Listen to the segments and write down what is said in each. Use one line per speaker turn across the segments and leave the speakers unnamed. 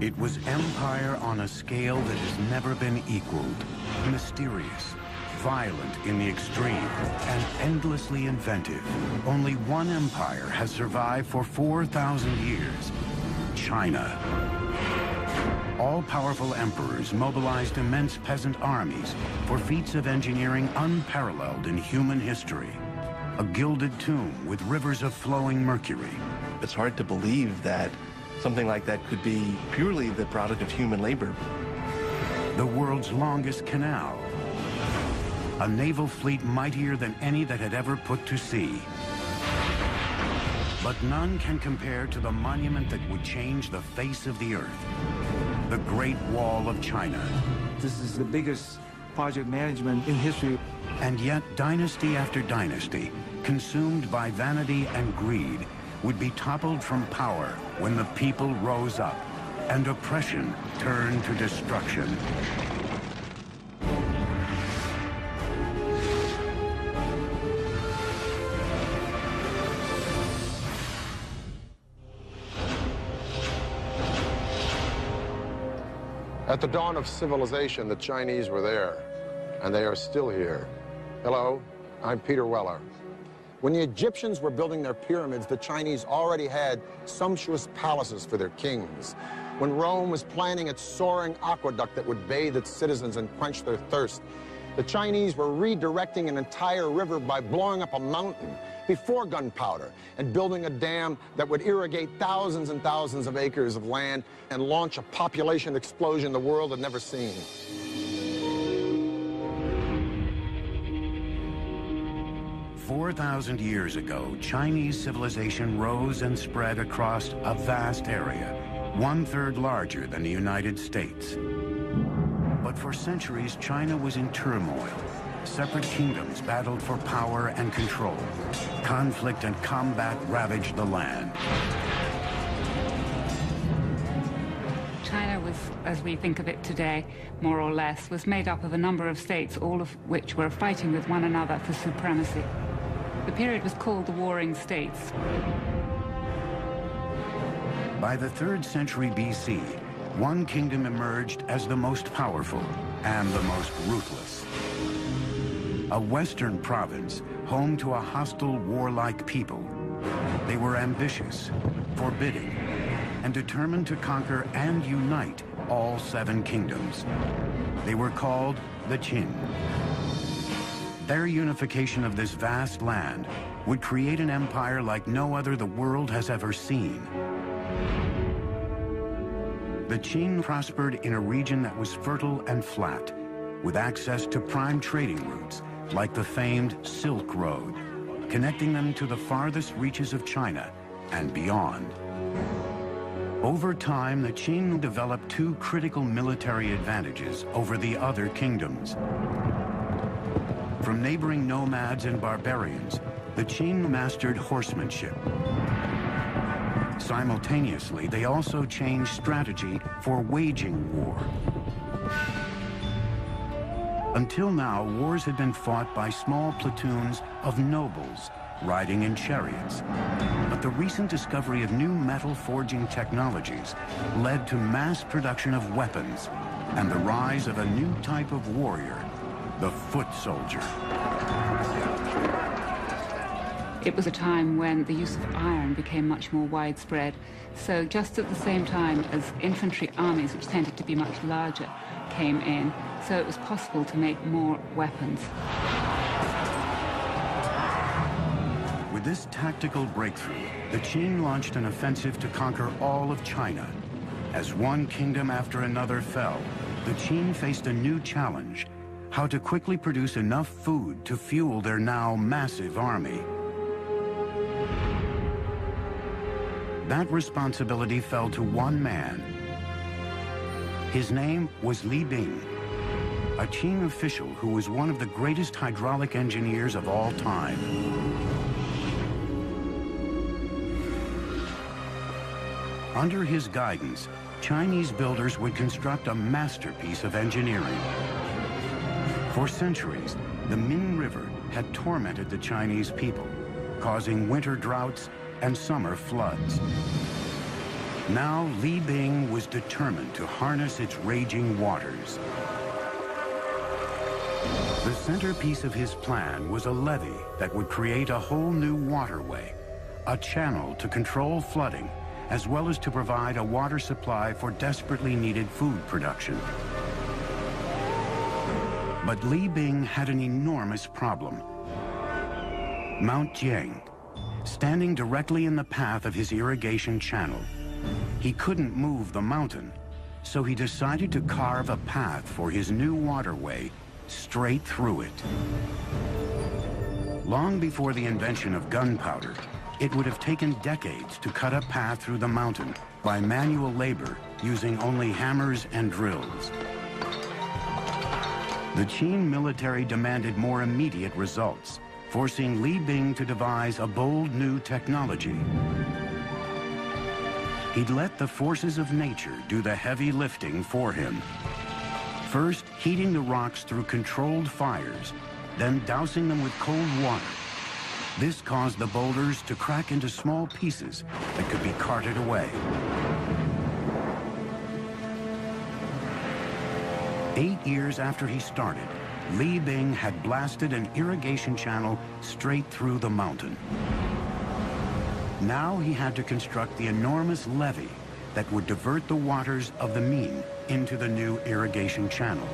It was empire on a scale that has never been equaled. Mysterious, violent in the extreme, and endlessly inventive. Only one empire has survived for 4,000 years: China. All-powerful emperors mobilized immense peasant armies for feats of engineering unparalleled in human history. A gilded tomb with rivers of flowing mercury.
It's hard to believe that something like that could be purely the product of human labor.
The world's longest canal. A naval fleet mightier than any that had ever put to sea. But none can compare to the monument that would change the face of the earth. The Great Wall of China.
This is the biggest project management in history.
And yet, dynasty after dynasty, consumed by vanity and greed, would be toppled from power when the people rose up and oppression turned to destruction.
At the dawn of civilization, the Chinese were there, and they are still here. Hello, I'm Peter Weller. When the Egyptians were building their pyramids, the Chinese already had sumptuous palaces for their kings. When Rome was planning its soaring aqueduct that would bathe its citizens and quench their thirst, the Chinese were redirecting an entire river by blowing up a mountain before gunpowder and building a dam that would irrigate thousands and thousands of acres of land and launch a population explosion the world had never seen.
4,000 years ago, Chinese civilization rose and spread across a vast area, 1/3 larger than the United States. But for centuries, China was in turmoil. Separate kingdoms battled for power and control. Conflict and combat ravaged the land.
China was, as we think of it today, more or less, was made up of a number of states, all of which were fighting with one another for supremacy. The period was called the Warring States.
By the 3rd century BC, one kingdom emerged as the most powerful and the most ruthless. A western province home to a hostile, warlike people. They were ambitious, forbidding, and determined to conquer and unite all 7 kingdoms. They were called the Qin. Their unification of this vast land would create an empire like no other the world has ever seen. The Qin prospered in a region that was fertile and flat, with access to prime trading routes like the famed Silk Road, connecting them to the farthest reaches of China and beyond. Over time, the Qin developed 2 critical military advantages over the other kingdoms. From neighboring nomads and barbarians, the Qin mastered horsemanship. Simultaneously, they also changed strategy for waging war. Until now, wars had been fought by small platoons of nobles riding in chariots. But the recent discovery of new metal forging technologies led to mass production of weapons and the rise of a new type of warrior, the foot soldier.
It was a time when the use of iron became much more widespread. So just at the same time as infantry armies, which tended to be much larger, came in, so it was possible to make more weapons.
With this tactical breakthrough, the Qin launched an offensive to conquer all of China. As one kingdom after another fell, the Qin faced a new challenge: how to quickly produce enough food to fuel their now massive army. That responsibility fell to one man. His name was Li Bing, a Qin official who was one of the greatest hydraulic engineers of all time. Under his guidance, Chinese builders would construct a masterpiece of engineering. For centuries, the Min River had tormented the Chinese people, causing winter droughts and summer floods. Now Li Bing was determined to harness its raging waters. The centerpiece of his plan was a levee that would create a whole new waterway, a channel to control flooding, as well as to provide a water supply for desperately needed food production. But Li Bing had an enormous problem. Mount Jiang, standing directly in the path of his irrigation channel. He couldn't move the mountain, so he decided to carve a path for his new waterway straight through it. Long before the invention of gunpowder, it would have taken decades to cut a path through the mountain by manual labor using only hammers and drills. The Qin military demanded more immediate results, forcing Li Bing to devise a bold new technology. He'd let the forces of nature do the heavy lifting for him. First, heating the rocks through controlled fires, then dousing them with cold water. This caused the boulders to crack into small pieces that could be carted away. 8 years after he started, Li Bing had blasted an irrigation channel straight through the mountain. Now he had to construct the enormous levee that would divert the waters of the Min into the new irrigation channel.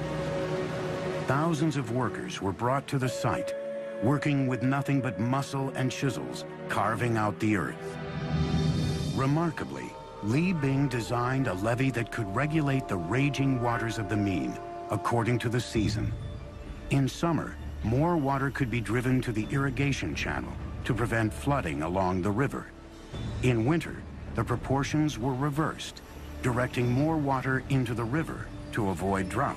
Thousands of workers were brought to the site, working with nothing but muscle and chisels, carving out the earth. Remarkably, Li Bing designed a levee that could regulate the raging waters of the Min according to the season. In summer, more water could be driven to the irrigation channel to prevent flooding along the river. In winter, the proportions were reversed, directing more water into the river to avoid drought.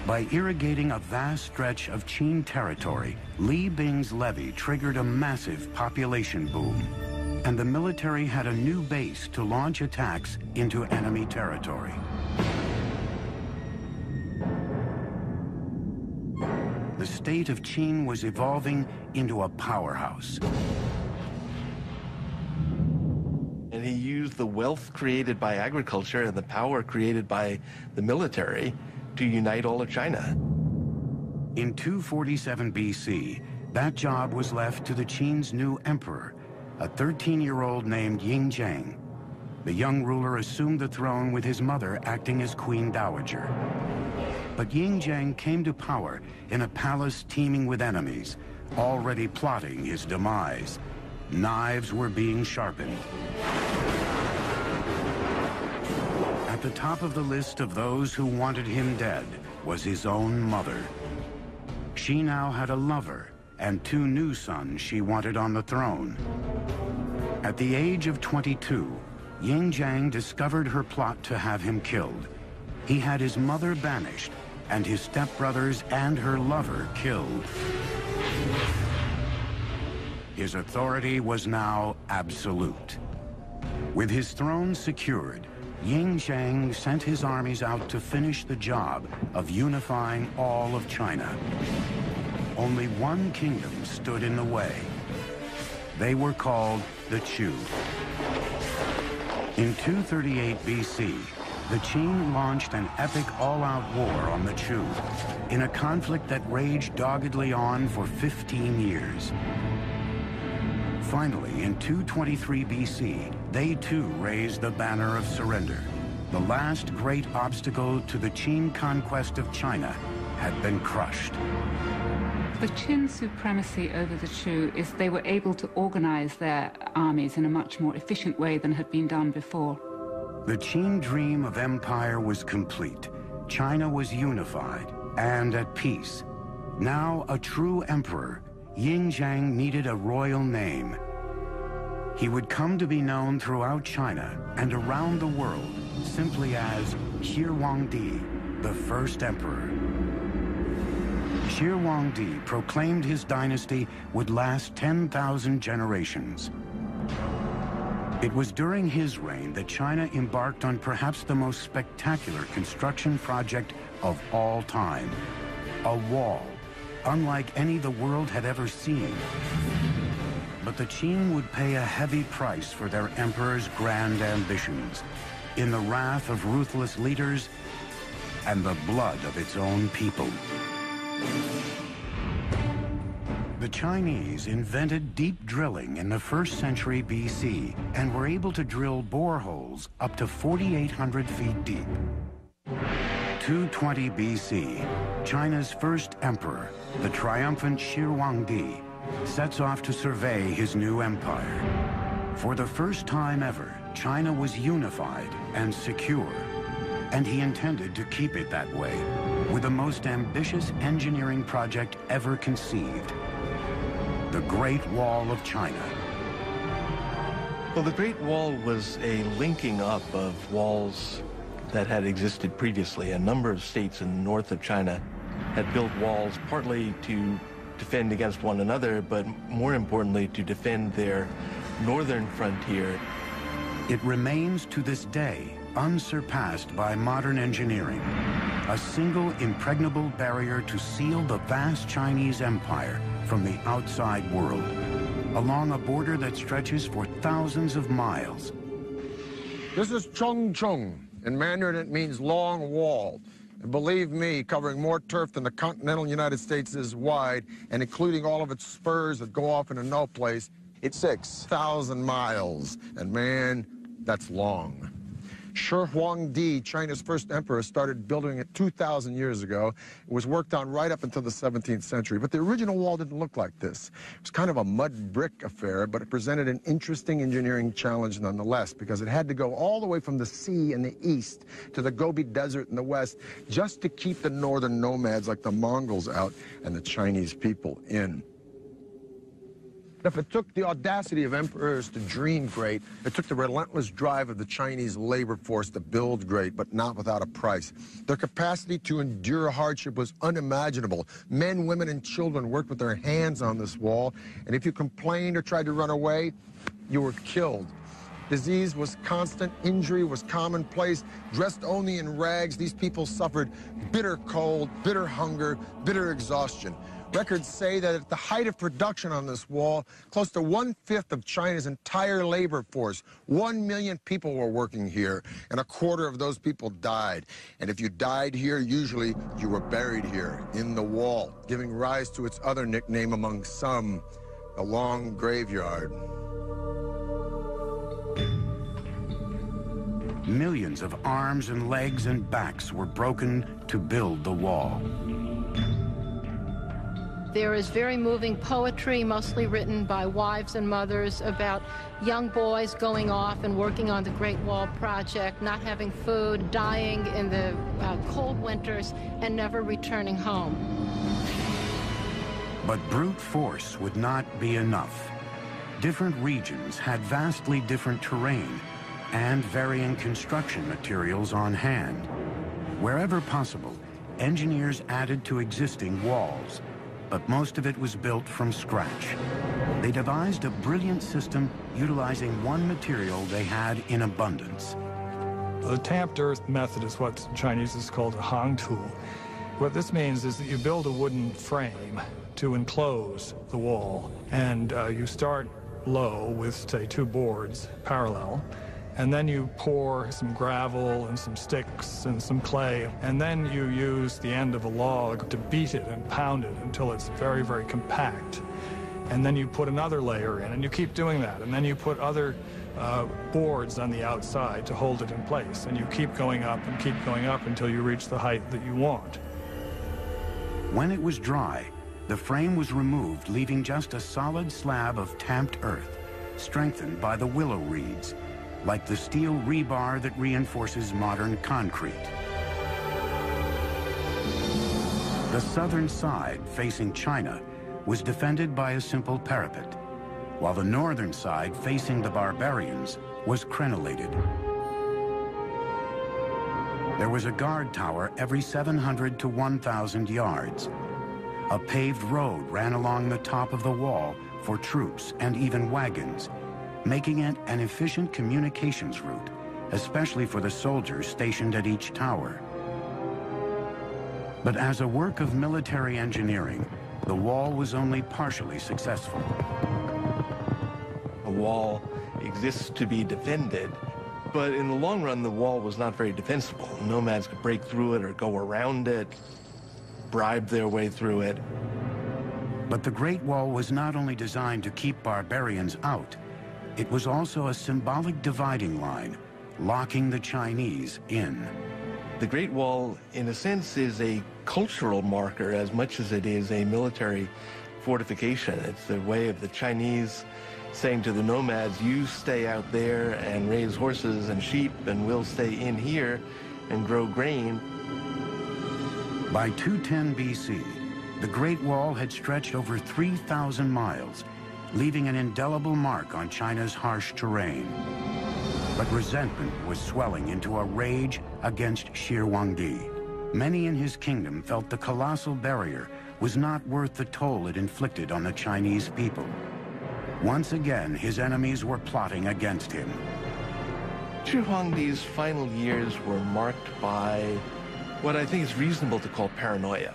By irrigating a vast stretch of Qin territory, Li Bing's levee triggered a massive population boom, and the military had a new base to launch attacks into enemy territory. The state of Qin was evolving into a powerhouse.
And he used the wealth created by agriculture and the power created by the military to unite all of China.
In 247 BC, that job was left to the Qin's new emperor, a 13-year-old named Ying Zhang. The young ruler assumed the throne with his mother acting as queen dowager. But Ying Zhang came to power in a palace teeming with enemies, already plotting his demise. Knives were being sharpened. At the top of the list of those who wanted him dead was his own mother. She now had a lover and 2 new sons she wanted on the throne. At the age of 22, Ying Zhang discovered her plot to have him killed. He had his mother banished and his stepbrothers and her lover killed. His authority was now absolute. With his throne secured, Ying Zhang sent his armies out to finish the job of unifying all of China. Only one kingdom stood in the way. They were called the Chu. In 238 BC, the Qin launched an epic all-out war on the Chu in a conflict that raged doggedly on for 15 years. Finally, in 223 BC, they too raised the banner of surrender. The last great obstacle to the Qin conquest of China had been crushed.
The Qin supremacy over the Chu is they were able to organize their armies in a much more efficient way than had been done before.
The Qin dream of empire was complete. China was unified and at peace. Now a true emperor, Ying Zhang needed a royal name. He would come to be known throughout China and around the world simply as Shi Huangdi, the first emperor. Shi Huangdi proclaimed his dynasty would last 10,000 generations. It was during his reign that China embarked on perhaps the most spectacular construction project of all time, a wall, unlike any the world had ever seen. But the Qing would pay a heavy price for their emperor's grand ambitions, in the wrath of ruthless leaders and the blood of its own people. The Chinese invented deep drilling in the 1st century BC and were able to drill boreholes up to 4,800 feet deep. 220 BC, China's first emperor, the triumphant Shi Huangdi, sets off to survey his new empire. For the first time ever, China was unified and secure, and he intended to keep it that way, with the most ambitious engineering project ever conceived, the Great Wall of China.
Well, the Great Wall was a linking up of walls that had existed previously. A number of states in the north of China had built walls partly to defend against one another, but more importantly, to defend their northern frontier.
It remains to this day unsurpassed by modern engineering, a single impregnable barrier to seal the vast Chinese empire from the outside world, along a border that stretches for thousands of miles.
This is Chongcheng. In Mandarin, it means long wall. And believe me, covering more turf than the continental United States is wide, and including all of its spurs that go off into no place, it's 6,000 miles. And man, that's long. Shi Huangdi, China's first emperor, started building it 2,000 years ago. It was worked on right up until the 17th century. But the original wall didn't look like this. It was kind of a mud brick affair, but it presented an interesting engineering challenge nonetheless, because it had to go all the way from the sea in the east to the Gobi Desert in the west, just to keep the northern nomads like the Mongols out and the Chinese people in. If it took the audacity of emperors to dream great, it took the relentless drive of the Chinese labor force to build great, but not without a price. Their capacity to endure hardship was unimaginable. Men, women, and children worked with their hands on this wall, and if you complained or tried to run away, you were killed. Disease was constant, injury was commonplace. Dressed only in rags, these people suffered bitter cold, bitter hunger, bitter exhaustion. Records say that at the height of production on this wall, close to 1/5 of China's entire labor force, 1 million people were working here, and 1/4 of those people died. And if you died here, usually you were buried here, in the wall, giving rise to its other nickname among some, the Long Graveyard.
Millions of arms and legs and backs were broken to build the wall.
There is very moving poetry, mostly written by wives and mothers, about young boys going off and working on the Great Wall Project, not having food, dying in the cold winters, and never returning home.
But brute force would not be enough. Different regions had vastly different terrain and varying construction materials on hand. Wherever possible, engineers added to existing walls, but most of it was built from scratch. They devised a brilliant system utilizing one material they had in abundance.
The tamped earth method is what Chinese is called a hangtu. What this means is that you build a wooden frame to enclose the wall, and you start low with, say, 2 boards parallel, and then you pour some gravel and some sticks and some clay, and then you use the end of a log to beat it and pound it until it's very, very compact. And then you put another layer in, and you keep doing that. And then you put other boards on the outside to hold it in place. And you keep going up and keep going up until you reach the height that you want.
When it was dry, the frame was removed, leaving just a solid slab of tamped earth, strengthened by the willow reeds, like the steel rebar that reinforces modern concrete. The southern side, facing China, was defended by a simple parapet, while the northern side, facing the barbarians, was crenellated. There was a guard tower every 700 to 1,000 yards. A paved road ran along the top of the wall for troops and even wagons, making it an efficient communications route, especially for the soldiers stationed at each tower. But as a work of military engineering, the wall was only partially successful.
Wall exists to be defended. But in the long run, the wall was not very defensible. Nomads could break through it or go around it, bribe their way through it.
But the Great Wall was not only designed to keep barbarians out, it was also a symbolic dividing line, locking the Chinese in.
The Great Wall, in a sense, is a cultural marker as much as it is a military fortification. It's the way of the Chinese saying to the nomads, you stay out there and raise horses and sheep, and we'll stay in here and grow grain.
By 210 BC, the Great Wall had stretched over 3,000 miles, leaving an indelible mark on China's harsh terrain. But resentment was swelling into a rage against Shi Huangdi. Many in his kingdom felt the colossal barrier was not worth the toll it inflicted on the Chinese people. Once again, his enemies were plotting against him.
Shi Huangdi's final years were marked by what I think is reasonable to call paranoia.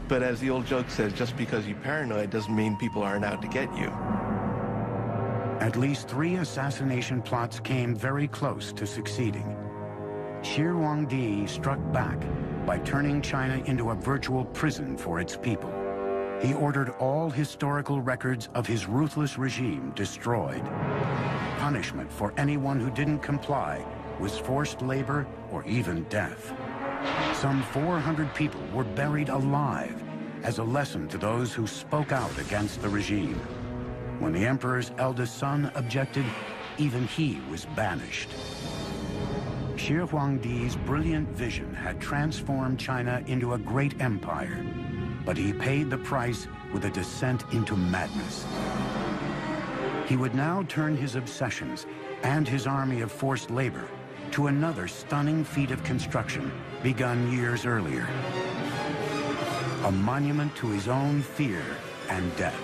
But as the old joke says, just because you're paranoid doesn't mean people aren't out to get you.
At least 3 assassination plots came very close to succeeding. Shi Huangdi struck back by turning China into a virtual prison for its people. He ordered all historical records of his ruthless regime destroyed. Punishment for anyone who didn't comply was forced labor or even death. Some 400 people were buried alive as a lesson to those who spoke out against the regime. When the emperor's eldest son objected, even he was banished. Shi Huangdi's brilliant vision had transformed China into a great empire, but he paid the price with a descent into madness. He would now turn his obsessions and his army of forced labor to another stunning feat of construction begun years earlier. A monument to his own fear and death.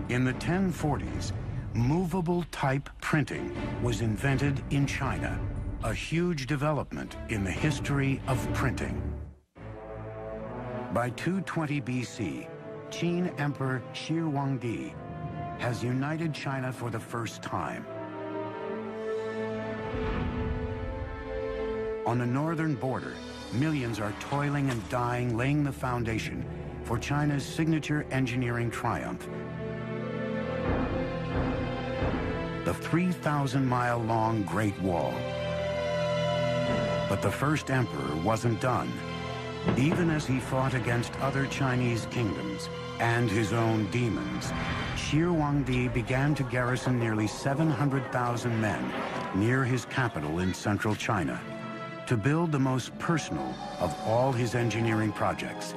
In the 1040s, movable type printing was invented in China, a huge development in the history of printing. By 220 BC, Qin Emperor Shi Huangdi has united China for the first time. On the northern border, millions are toiling and dying, laying the foundation for China's signature engineering triumph. The 3,000-mile-long Great Wall. But the first emperor wasn't done. Even as he fought against other Chinese kingdoms and his own demons, Shi Huangdi began to garrison nearly 700,000 men near his capital in central China to build the most personal of all his engineering projects,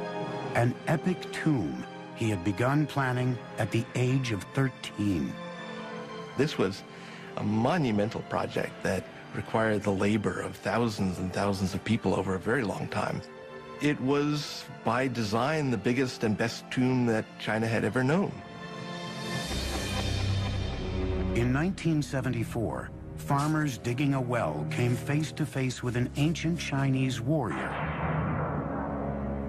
an epic tomb he had begun planning at the age of 13.
This was a monumental project that required the labor of thousands and thousands of people over a very long time. It was, by design, the biggest and best tomb that China had ever known.
In 1974, farmers digging a well came face to face with an ancient Chinese warrior.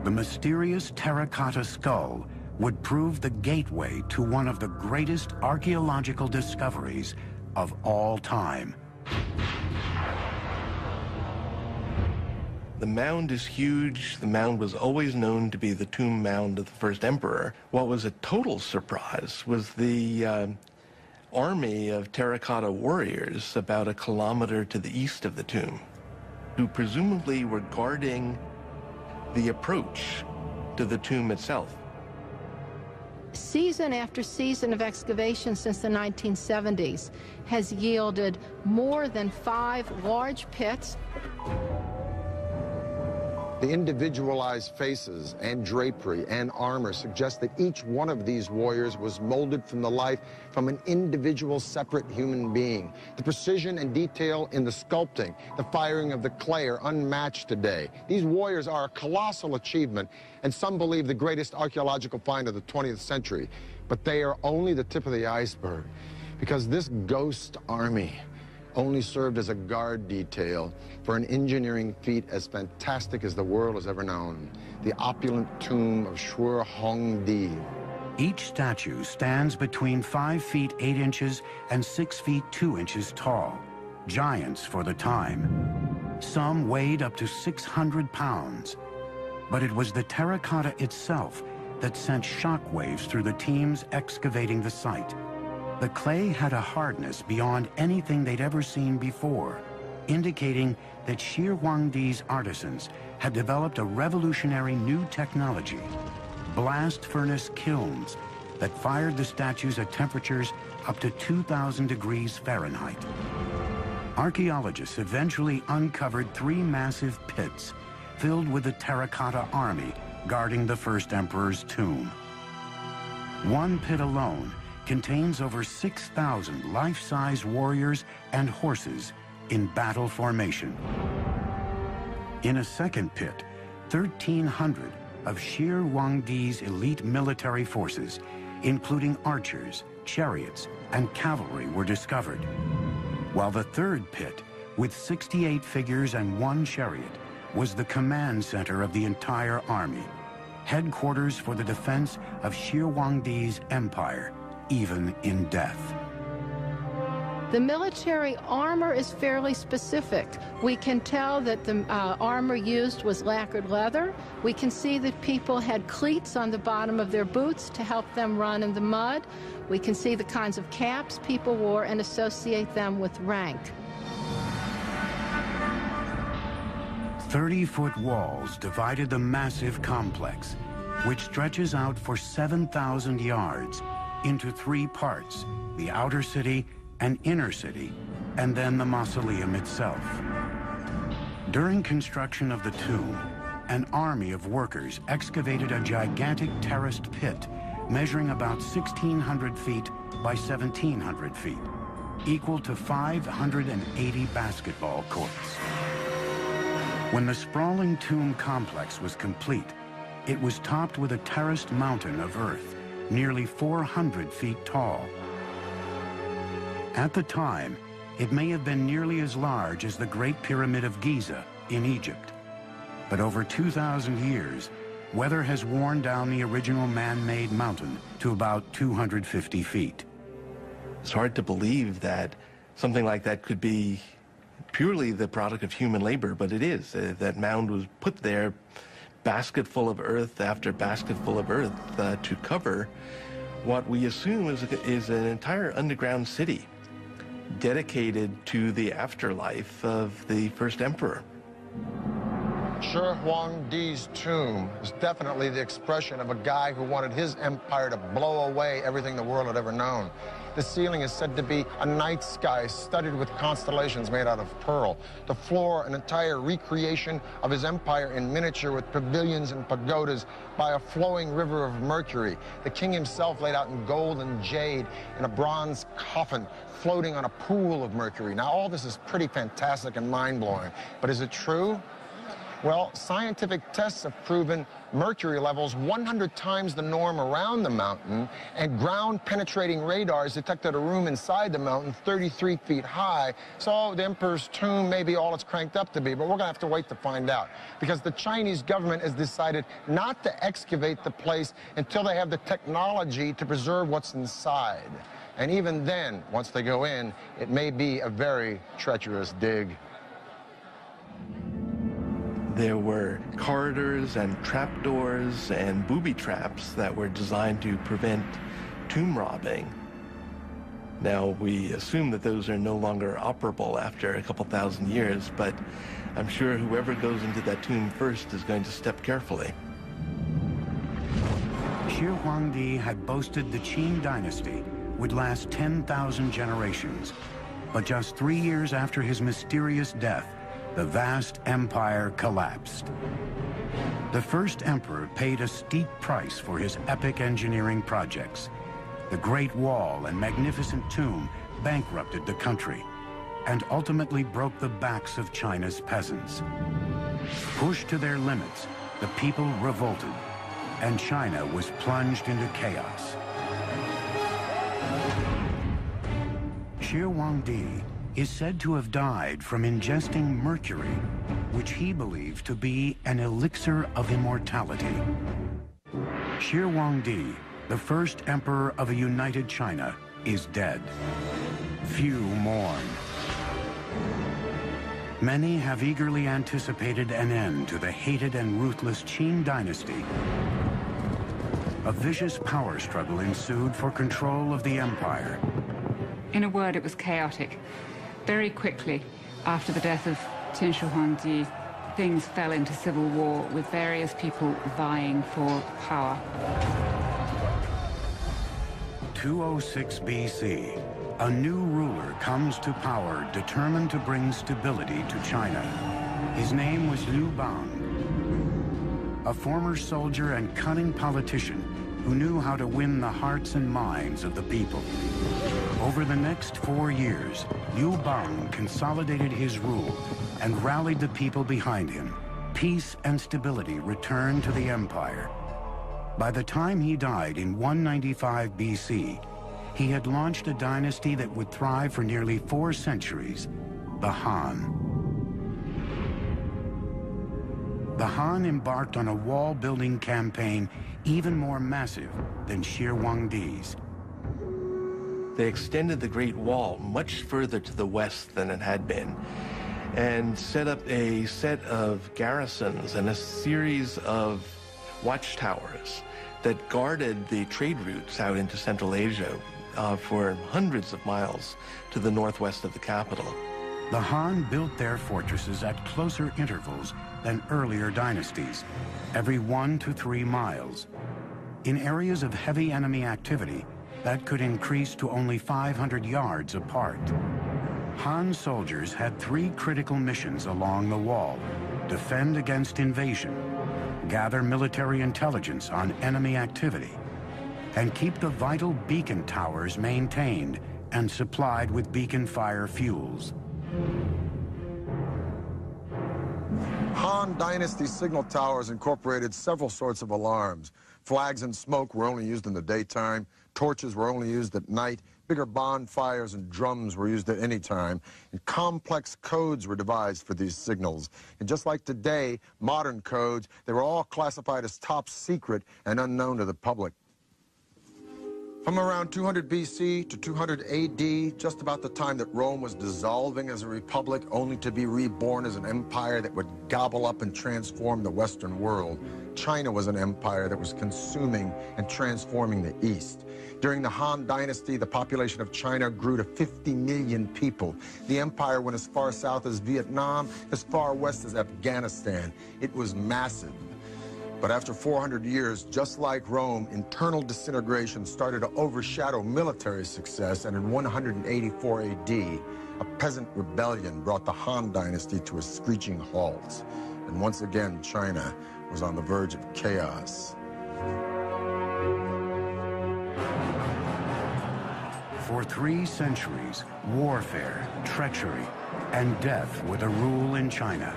The mysterious terracotta skull would prove the gateway to one of the greatest archaeological discoveries of all time.
The mound is huge. The mound was always known to be the tomb mound of the first emperor. What was a total surprise was the army of terracotta warriors about a kilometer to the east of the tomb, who presumably were guarding the approach to the tomb itself.
Season after season of excavation since the 1970s has yielded more than 5 large pits.
The individualized faces and drapery and armor suggest that each one of these warriors was molded from the life from an individual, separate human being. The precision and detail in the sculpting, the firing of the clay are unmatched today. These warriors are a colossal achievement, and some believe the greatest archaeological find of the 20th century. But they are only the tip of the iceberg, because this ghost army only served as a guard detail for an engineering feat as fantastic as the world has ever known, the opulent tomb of Shi Huangdi.
Each statue stands between 5 feet 8 inches and 6 feet 2 inches tall, giants for the time. Some weighed up to 600 pounds. But it was the terracotta itself that sent shockwaves through the teams excavating the site. The clay had a hardness beyond anything they'd ever seen before, indicating that Shir-Huangdi's artisans had developed a revolutionary new technology, blast furnace kilns that fired the statues at temperatures up to 2,000 degrees Fahrenheit. Archaeologists eventually uncovered 3 massive pits filled with the terracotta army guarding the first emperor's tomb. One pit alone contains over 6,000 life-size warriors and horses in battle formation. In a second pit, 1,300 of Shir-Huangdi's elite military forces, including archers, chariots, and cavalry, were discovered. While the third pit, with 68 figures and 1 chariot, was the command center of the entire army, headquarters for the defense of Shir-Huangdi's empire, even in death.
The military armor is fairly specific. We can tell that the armor used was lacquered leather. We can see that people had cleats on the bottom of their boots to help them run in the mud. We can see the kinds of caps people wore and associate them with rank.
30-foot walls divided the massive complex, which stretches out for 7,000 yards, into 3 parts: the outer city and inner city, and then the mausoleum itself. During construction of the tomb, an army of workers excavated a gigantic terraced pit measuring about 1,600 feet by 1,700 feet, equal to 580 basketball courts. When the sprawling tomb complex was complete, it was topped with a terraced mountain of earth, nearly 400 feet tall. At the time, it may have been nearly as large as the Great Pyramid of Giza in Egypt. But over 2,000 years, weather has worn down the original man-made mountain to about 250 feet.
It's hard to believe that something like that could be purely the product of human labor, but it is. That mound was put there, basket full of earth after basket full of earth, to cover what we assume is an entire underground city dedicated to the afterlife of the first emperor.
Shir-Huangdi's tomb is definitely the expression of a guy who wanted his empire to blow away everything the world had ever known. The ceiling is said to be a night sky studded with constellations made out of pearl. The floor, an entire recreation of his empire in miniature with pavilions and pagodas by a flowing river of mercury. The king himself laid out in gold and jade in a bronze coffin floating on a pool of mercury. Now, all this is pretty fantastic and mind-blowing, but is it true? Well, scientific tests have proven mercury levels 100 times the norm around the mountain, and ground-penetrating radars detected a room inside the mountain 33 feet high. So the emperor's tomb may be all it's cranked up to be, but we're going to have to wait to find out, because the Chinese government has decided not to excavate the place until they have the technology to preserve what's inside. And even then, once they go in, it may be a very treacherous dig.
There were corridors and trapdoors and booby traps that were designed to prevent tomb robbing. Now, we assume that those are no longer operable after a couple thousand years, but I'm sure whoever goes into that tomb first is going to step carefully.
Shir-Huangdi had boasted the Qin dynasty would last 10,000 generations, but just 3 years after his mysterious death, the vast empire collapsed. The first emperor paid a steep price for his epic engineering projects. The Great Wall and magnificent tomb bankrupted the country and ultimately broke the backs of China's peasants. Pushed to their limits, the people revolted, and China was plunged into chaos. Shir-Huangdi is said to have died from ingesting mercury, which he believed to be an elixir of immortality. Shir-Huangdi the first emperor of a united China, is dead. Few mourn. Many have eagerly anticipated an end to the hated and ruthless Qin dynasty. A vicious power struggle ensued for control of the empire.
In a word, it was chaotic. Very quickly, after the death of Qin Shi Huangdi, things fell into civil war with various people vying for power.
206 BC, a new ruler comes to power determined to bring stability to China. His name was Liu Bang, a former soldier and cunning politician who knew how to win the hearts and minds of the people. Over the next 4 years, Liu Bang consolidated his rule and rallied the people behind him. Peace and stability returned to the empire. By the time he died in 195 BC, he had launched a dynasty that would thrive for nearly 4 centuries, the Han. The Han embarked on a wall-building campaign even more massive than Shi Huangdi's.
They extended the Great Wall much further to the west than it had been, and set up a set of garrisons and a series of watchtowers that guarded the trade routes out into Central Asia for hundreds of miles to the northwest of the capital.
The Han built their fortresses at closer intervals than earlier dynasties, every 1 to 3 miles. In areas of heavy enemy activity, that could increase to only 500 yards apart. Han soldiers had 3 critical missions along the wall: defend against invasion, gather military intelligence on enemy activity, and keep the vital beacon towers maintained and supplied with beacon fire fuels.
Han Dynasty signal towers incorporated several sorts of alarms. Flags and smoke were only used in the daytime. Torches were only used at night. Bigger bonfires and drums were used at any time. And complex codes were devised for these signals. And just like today, modern codes, they were all classified as top secret and unknown to the public. From around 200 BC to 200 AD, just about the time that Rome was dissolving as a republic, only to be reborn as an empire that would gobble up and transform the Western world, China was an empire that was consuming and transforming the East. During the Han Dynasty, the population of China grew to 50 million people. The empire went as far south as Vietnam, as far west as Afghanistan. It was massive. But after 400 years, just like Rome, internal disintegration started to overshadow military success, and in 184 AD, a peasant rebellion brought the Han Dynasty to a screeching halt. And once again, China was on the verge of chaos.
For 3 centuries, warfare, treachery, and death were the rule in China.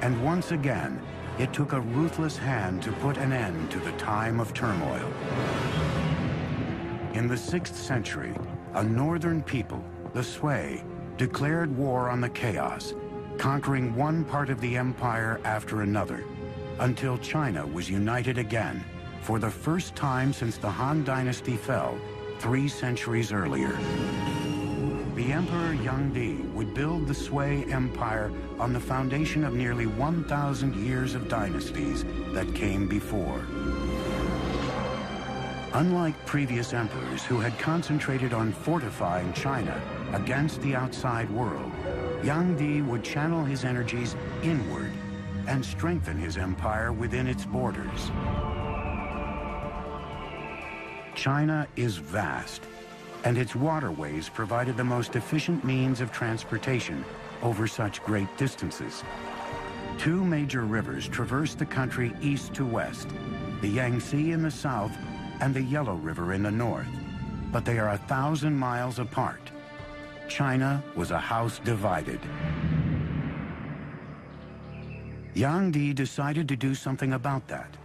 And once again, it took a ruthless hand to put an end to the time of turmoil. In the 6th century, a northern people, the Sui, declared war on the chaos, conquering one part of the empire after another, until China was united again, for the first time since the Han Dynasty fell 3 centuries earlier. The Emperor Yangdi would build the Sui Empire on the foundation of nearly 1,000 years of dynasties that came before. Unlike previous emperors who had concentrated on fortifying China against the outside world, Yangdi would channel his energies inward and strengthen his empire within its borders. China is vast, and its waterways provided the most efficient means of transportation over such great distances. 2 major rivers traverse the country east to west, the Yangtze in the south and the Yellow River in the north, but they are 1,000 miles apart. China was a house divided. Yangdi decided to do something about that.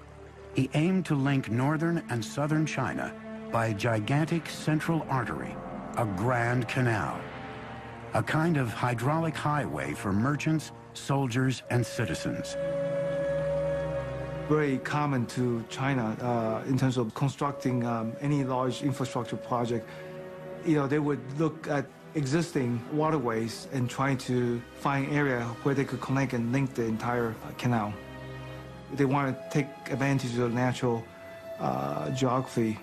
He aimed to link northern and southern China by a gigantic central artery, a grand canal, a kind of hydraulic highway for merchants, soldiers, and citizens.
very common to China in terms of constructing any large infrastructure project. You know, they would look at existing waterways and try to find area where they could connect and link the entire canal. They want to take advantage of the natural geography.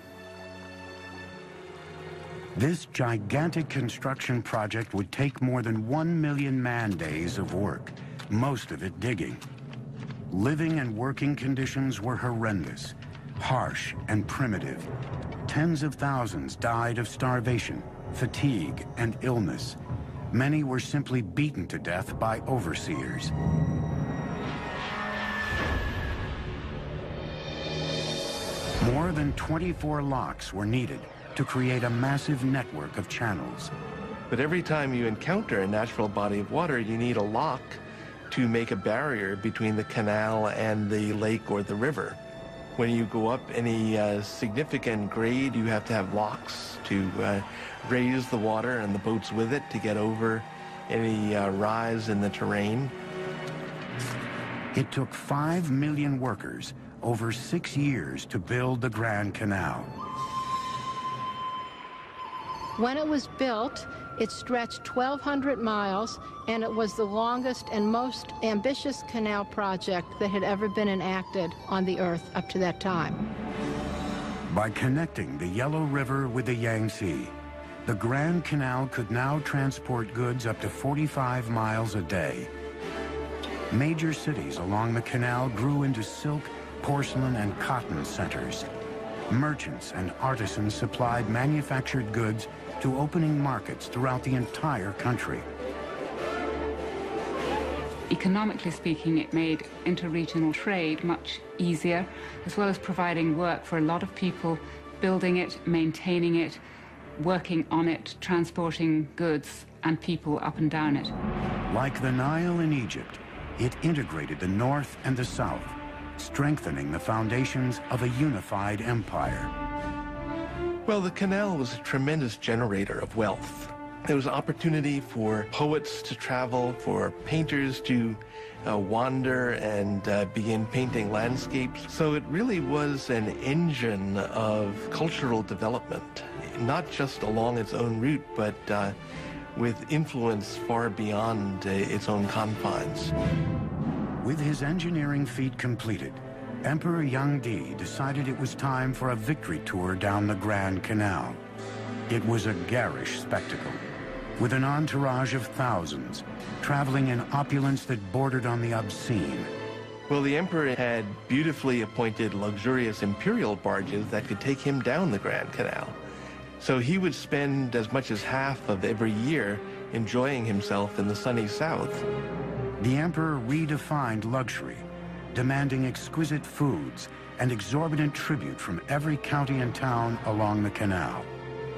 This gigantic construction project would take more than 1 million man-days of work, most of it digging. Living and working conditions were horrendous, harsh and primitive. Tens of thousands died of starvation, fatigue, and illness. Many were simply beaten to death by overseers. More than 24 locks were needed to create a massive network of channels.
But every time you encounter a natural body of water, you need a lock to make a barrier between the canal and the lake or the river. When you go up any significant grade, you have to have locks to raise the water and the boats with it to get over any rise in the terrain.
It took 5 million workers over 6 years to build the Grand Canal.
When it was built, it stretched 1,200 miles, and it was the longest and most ambitious canal project that had ever been enacted on the Earth up to that time.
By connecting the Yellow River with the Yangtze, the Grand Canal could now transport goods up to 45 miles a day. Major cities along the canal grew into silk, porcelain, and cotton centers. Merchants and artisans supplied manufactured goods to opening markets throughout the entire country.
Economically speaking, it made interregional trade much easier, as well as providing work for a lot of people building it, maintaining it, working on it, transporting goods and people up and down it.
Like the Nile in Egypt, it integrated the North and the South, strengthening the foundations of a unified empire.
Well, the canal was a tremendous generator of wealth. There was opportunity for poets to travel, for painters to wander and begin painting landscapes. So it really was an engine of cultural development, not just along its own route, but with influence far beyond its own confines.
With his engineering feat completed, Emperor Yangdi decided it was time for a victory tour down the Grand Canal. It was a garish spectacle, with an entourage of thousands, traveling in opulence that bordered on the obscene.
Well, the emperor had beautifully appointed luxurious imperial barges that could take him down the Grand Canal. So he would spend as much as half of every year enjoying himself in the sunny south.
The emperor redefined luxury, demanding exquisite foods and exorbitant tribute from every county and town along the canal.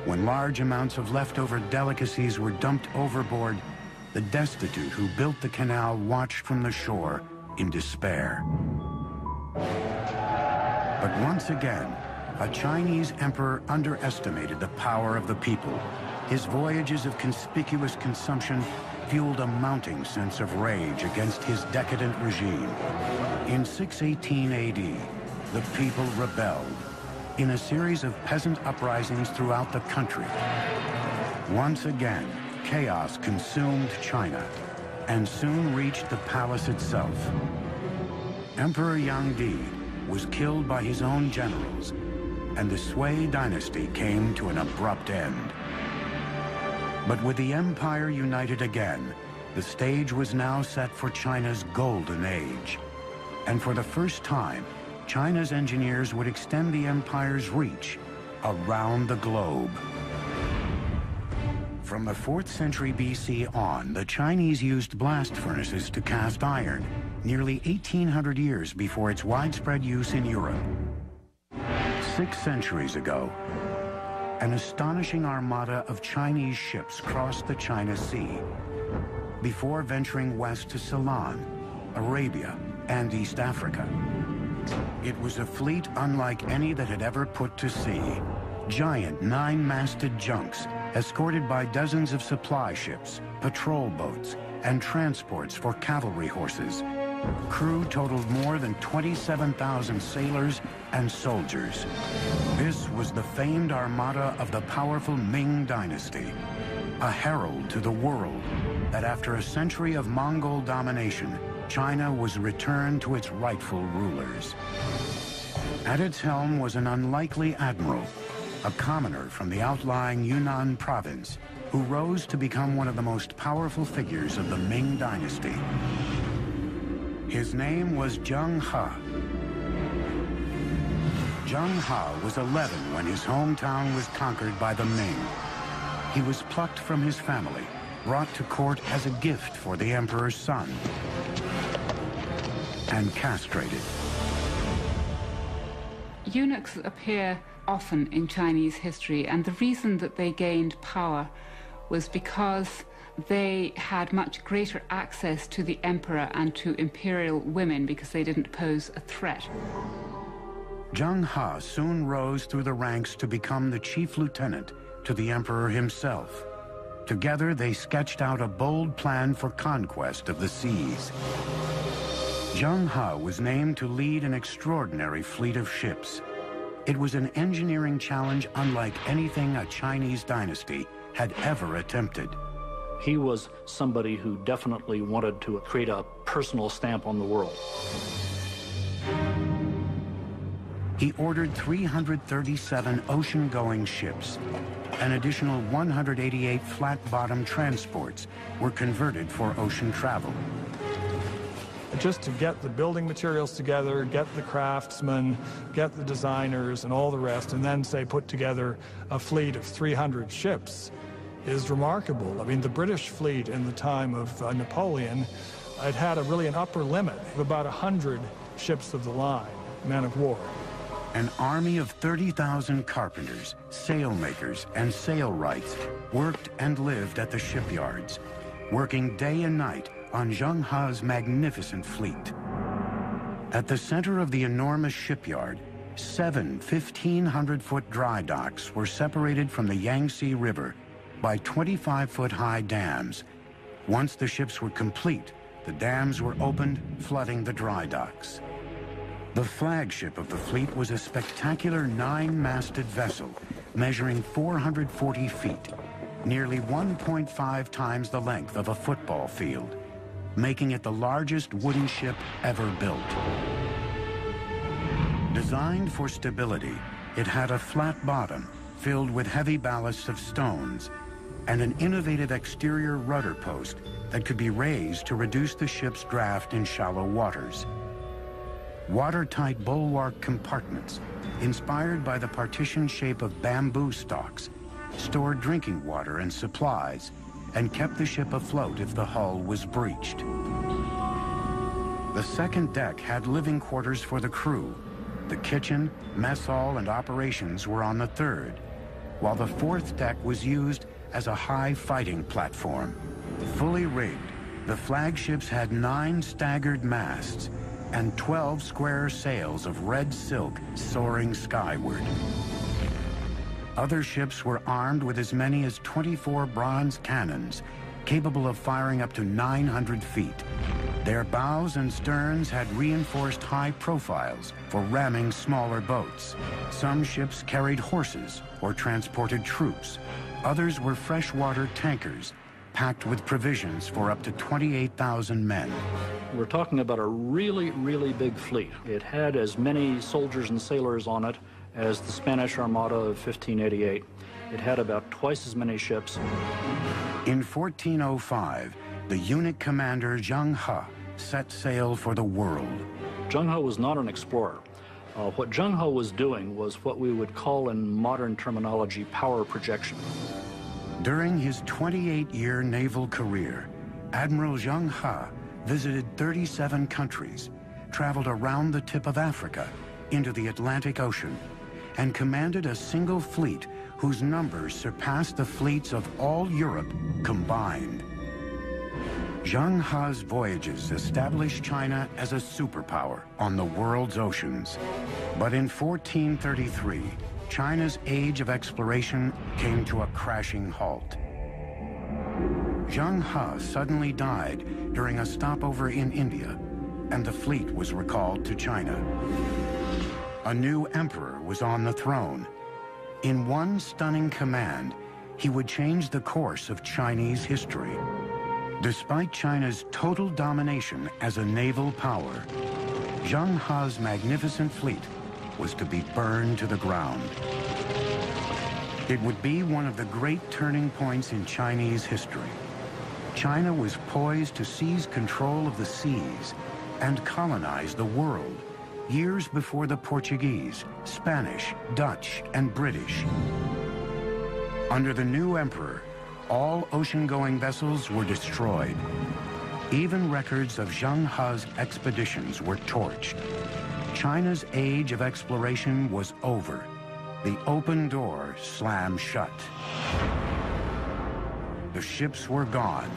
When large amounts of leftover delicacies were dumped overboard, the destitute who built the canal watched from the shore in despair. But once again, a Chinese emperor underestimated the power of the people. His voyages of conspicuous consumption fueled a mounting sense of rage against his decadent regime. In 618 AD, the people rebelled in a series of peasant uprisings throughout the country. Once again, chaos consumed China and soon reached the palace itself. Emperor Yangdi was killed by his own generals, and the Sui dynasty came to an abrupt end. But with the empire united again, the stage was now set for China's golden age. And for the first time, China's engineers would extend the empire's reach around the globe. From the 4th century BC on, the Chinese used blast furnaces to cast iron, nearly 1,800 years before its widespread use in Europe. 6 centuries ago, an astonishing armada of Chinese ships crossed the China Sea before venturing west to Ceylon, Arabia, and East Africa. It was a fleet unlike any that had ever put to sea. Giant 9-masted junks escorted by dozens of supply ships, patrol boats, and transports for cavalry horses. Crew totaled more than 27,000 sailors and soldiers. This was the famed armada of the powerful Ming Dynasty, a herald to the world that after a century of Mongol domination, China was returned to its rightful rulers. At its helm was an unlikely admiral, a commoner from the outlying Yunnan province, who rose to become one of the most powerful figures of the Ming Dynasty. His name was Zheng He. Zheng He was 11 when his hometown was conquered by the Ming. He was plucked from his family, brought to court as a gift for the emperor's son, and castrated.
Eunuchs appear often in Chinese history, and the reason that they gained power was because they had much greater access to the emperor and to imperial women because they didn't pose a threat.
Zheng He soon rose through the ranks to become the chief lieutenant to the emperor himself. Together, they sketched out a bold plan for conquest of the seas. Zheng He was named to lead an extraordinary fleet of ships. It was an engineering challenge unlike anything a Chinese dynasty had ever attempted.
He was somebody who definitely wanted to create a personal stamp on the world.
He ordered 337 ocean-going ships. An additional 188 flat-bottom transports were converted for ocean travel.
Just to get the building materials together, get the craftsmen, get the designers and all the rest, and then, say, put together a fleet of 300 ships is remarkable. I mean, the British fleet in the time of Napoleon, it had really an upper limit of about 100 ships of the line, men of war.
An army of 30,000 carpenters, sailmakers, and sailwrights worked and lived at the shipyards, working day and night on Zheng He's magnificent fleet. At the center of the enormous shipyard, 7 1,500-foot dry docks were separated from the Yangtze River by 25-foot-high dams. Once the ships were complete, the dams were opened, flooding the dry docks. The flagship of the fleet was a spectacular 9-masted vessel measuring 440 feet, nearly 1.5 times the length of a football field, making it the largest wooden ship ever built. Designed for stability, it had a flat bottom filled with heavy ballasts of stones and an innovative exterior rudder post that could be raised to reduce the ship's draft in shallow waters. Watertight bulwark compartments, inspired by the partition shape of bamboo stalks, stored drinking water and supplies, and kept the ship afloat if the hull was breached. The second deck had living quarters for the crew. The kitchen, mess hall, and operations were on the third, while the fourth deck was used as a high fighting platform. Fully rigged, the flagships had 9 staggered masts and 12 square sails of red silk soaring skyward. Other ships were armed with as many as 24 bronze cannons, capable of firing up to 900 feet. Their bows and sterns had reinforced high profiles for ramming smaller boats. Some ships carried horses or transported troops. Others were freshwater tankers, packed with provisions for up to 28,000 men.
We're talking about a really, really big fleet. It had as many soldiers and sailors on it as the Spanish Armada of 1588. It had about twice as many ships.
In 1405, the eunuch commander Zheng He set sail for the world.
Zheng He was not an explorer. What Zheng He was doing was what we would call in modern terminology power projection.
During his 28-year naval career, Admiral Zheng He visited 37 countries, traveled around the tip of Africa into the Atlantic Ocean, and commanded a single fleet whose numbers surpassed the fleets of all Europe combined. Zheng He's voyages established China as a superpower on the world's oceans. But in 1433, China's age of exploration came to a crashing halt. Zheng He suddenly died during a stopover in India, and the fleet was recalled to China. A new emperor was on the throne. In one stunning command, he would change the course of Chinese history. Despite China's total domination as a naval power, Zheng He's magnificent fleet was to be burned to the ground. It would be one of the great turning points in Chinese history. China was poised to seize control of the seas and colonize the world years before the Portuguese, Spanish, Dutch, and British. Under the new emperor, all ocean-going vessels were destroyed. Even records of Zheng He's expeditions were torched. China's age of exploration was over. The open door slammed shut. The ships were gone,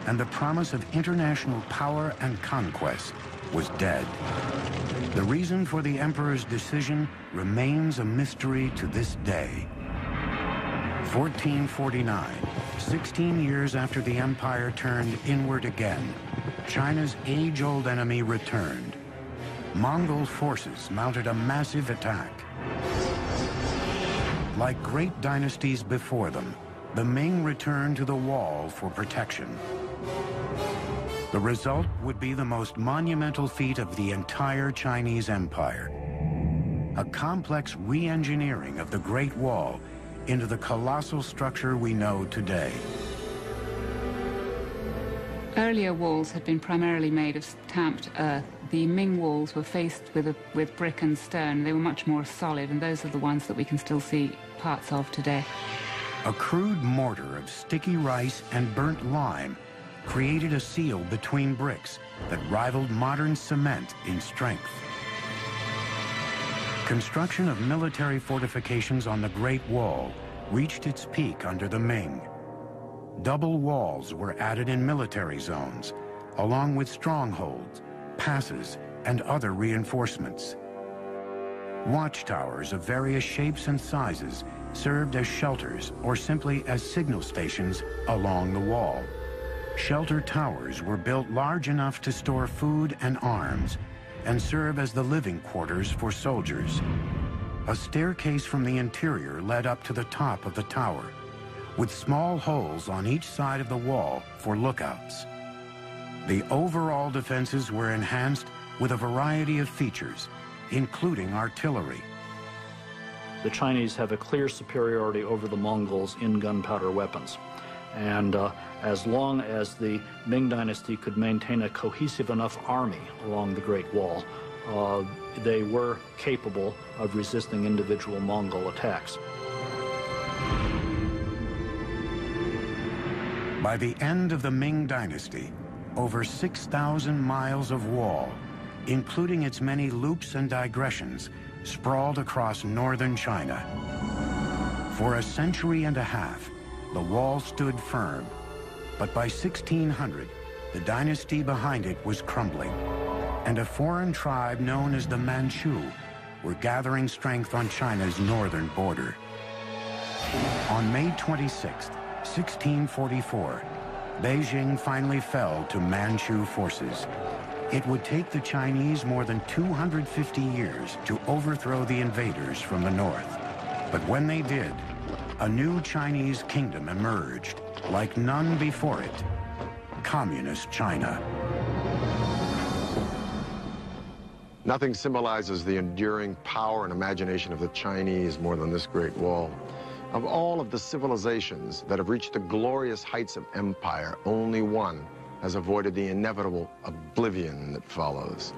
and the promise of international power and conquest was dead. The reason for the emperor's decision remains a mystery to this day. 1449, 16 years after the empire turned inward again, China's age-old enemy returned. Mongol forces mounted a massive attack. Like great dynasties before them, the Ming returned to the wall for protection. The result would be the most monumental feat of the entire Chinese empire. A complex re-engineering of the Great Wall into the colossal structure we know today.
Earlier walls had been primarily made of stamped earth. The Ming walls were faced with brick and stone. They were much more solid, and those are the ones that we can still see parts of today.
A crude mortar of sticky rice and burnt lime created a seal between bricks that rivaled modern cement in strength. Construction of military fortifications on the Great Wall reached its peak under the Ming. Double walls were added in military zones, along with strongholds, passes, and other reinforcements. Watchtowers of various shapes and sizes served as shelters or simply as signal stations along the wall. Shelter towers were built large enough to store food and arms and serve as the living quarters for soldiers. A staircase from the interior led up to the top of the tower, with small holes on each side of the wall for lookouts. The overall defenses were enhanced with a variety of features, including artillery.
The Chinese have a clear superiority over the Mongols in gunpowder weapons. And as long as the Ming Dynasty could maintain a cohesive enough army along the Great Wall, they were capable of resisting individual Mongol attacks.
By the end of the Ming Dynasty, over 6,000 miles of wall, including its many loops and digressions, sprawled across northern China. For a century and a half, the wall stood firm, but by 1600, the dynasty behind it was crumbling, and a foreign tribe known as the Manchu were gathering strength on China's northern border. On May 26, 1644, Beijing finally fell to Manchu forces. It would take the Chinese more than 250 years to overthrow the invaders from the north. But when they did, a new Chinese kingdom emerged, like none before it, Communist China.
Nothing symbolizes the enduring power and imagination of the Chinese more than this Great Wall. Of all of the civilizations that have reached the glorious heights of empire, only one has avoided the inevitable oblivion that follows.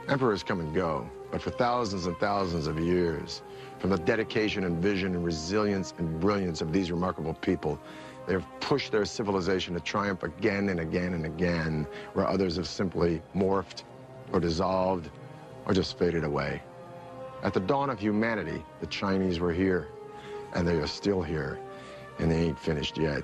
Emperors come and go, but for thousands and thousands of years, from the dedication and vision and resilience and brilliance of these remarkable people, they have pushed their civilization to triumph again and again and again, where others have simply morphed or dissolved or just faded away. At the dawn of humanity, the Chinese were here, and they are still here, and they ain't finished yet.